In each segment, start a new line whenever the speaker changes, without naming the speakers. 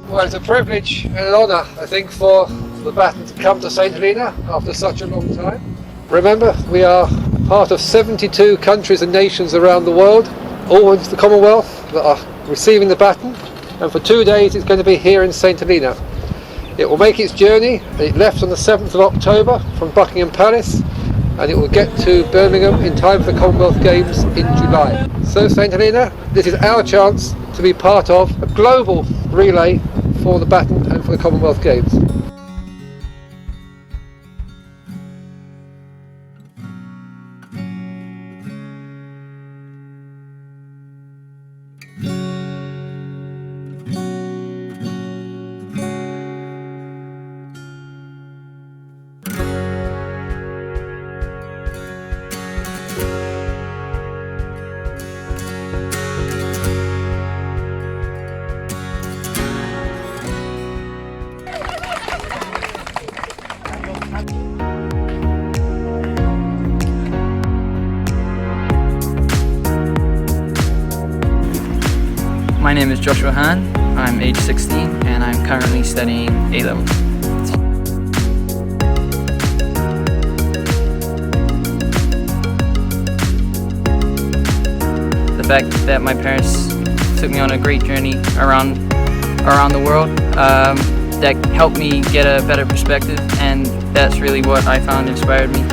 Well, it's a privilege and an honour, I think, for the Baton to come to St Helena after such a long time. Remember, we are part of 72 countries and nations around the world, all into the Commonwealth, that are receiving the Baton, and for 2 days it's going to be here in St Helena. It will make its journey. It left on the 7th of October from Buckingham Palace, and it will get to Birmingham in time for the Commonwealth Games in July. So St Helena, this is our chance to be part of a global relay for the Baton and for the Commonwealth Games.
My name is Joshua Hahn. I'm age 16 and I'm currently studying A-level. The fact that my parents took me on a great journey around the world, that helped me get a better perspective, and that's really what I found inspired me.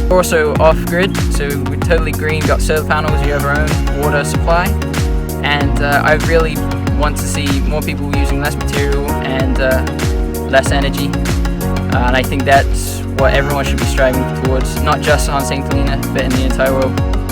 We're also off-grid, so we're totally green, got solar panels, you have our own water supply, and I really want to see more people using less material and less energy, and I think that's what everyone should be striving towards, not just on St Helena, but in the entire world.